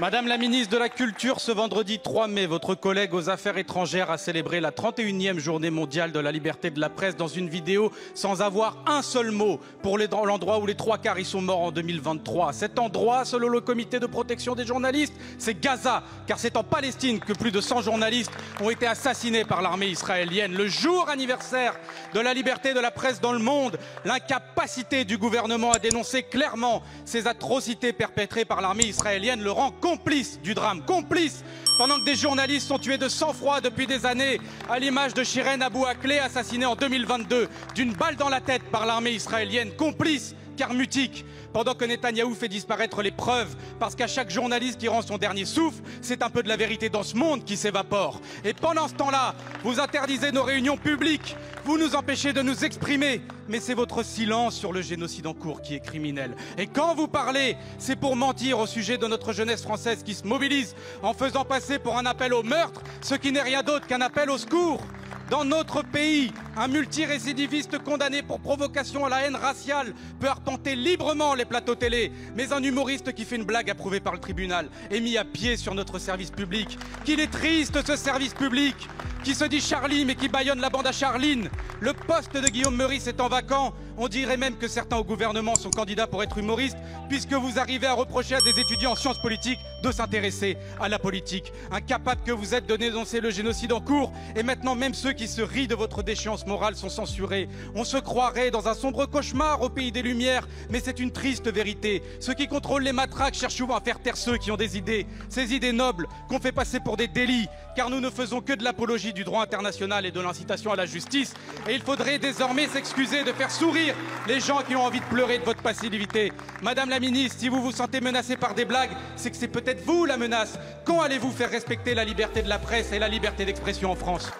Madame la ministre de la Culture, ce vendredi 3 mai, votre collègue aux Affaires étrangères a célébré la 31e journée mondiale de la liberté de la presse dans une vidéo sans avoir un seul mot pour l'endroit où les 3/4 y sont morts en 2023. Cet endroit, selon le comité de protection des journalistes, c'est Gaza, car c'est en Palestine que plus de 100 journalistes ont été assassinés par l'armée israélienne. Le jour anniversaire de la liberté de la presse dans le monde, l'incapacité du gouvernement à dénoncer clairement ces atrocités perpétrées par l'armée israélienne le rend complice du drame, complice, pendant que des journalistes sont tués de sang-froid depuis des années, à l'image de Shirin Abu Akleh, assassiné en 2022 d'une balle dans la tête par l'armée israélienne, complice, car mutique, pendant que Netanyahou fait disparaître les preuves, parce qu'à chaque journaliste qui rend son dernier souffle, c'est un peu de la vérité dans ce monde qui s'évapore. Et pendant ce temps-là, vous interdisez nos réunions publiques, vous nous empêchez de nous exprimer, mais c'est votre silence sur le génocide en cours qui est criminel. Et quand vous parlez, c'est pour mentir au sujet de notre jeunesse française qui se mobilise en faisant passer pour un appel au meurtre ce qui n'est rien d'autre qu'un appel au secours. Dans notre pays, un multirécidiviste condamné pour provocation à la haine raciale peut arpenter librement les plateaux télé, mais un humoriste qui fait une blague approuvée par le tribunal est mis à pied sur notre service public. Qu'il est triste ce service public, qui se dit Charlie mais qui bâillonne la bande à Charline. Le poste de Guillaume Meurice étant vacant, on dirait même que certains au gouvernement sont candidats pour être humoristes, puisque vous arrivez à reprocher à des étudiants en sciences politiques de s'intéresser à la politique. Incapables que vous êtes de dénoncer le génocide en cours, et maintenant même ceux qui se rient de votre déchéance morale sont censurés. On se croirait dans un sombre cauchemar au pays des Lumières, mais c'est une triste vérité. Ceux qui contrôlent les matraques cherchent souvent à faire taire ceux qui ont des idées, ces idées nobles qu'on fait passer pour des délits, car nous ne faisons que de l'apologie du droit international et de l'incitation à la justice, et il faudrait désormais s'excuser de faire sourire les gens qui ont envie de pleurer de votre passivité. Madame la ministre, si vous vous sentez menacée par des blagues, c'est que c'est peut-être vous la menace. Quand allez-vous faire respecter la liberté de la presse et la liberté d'expression en France ?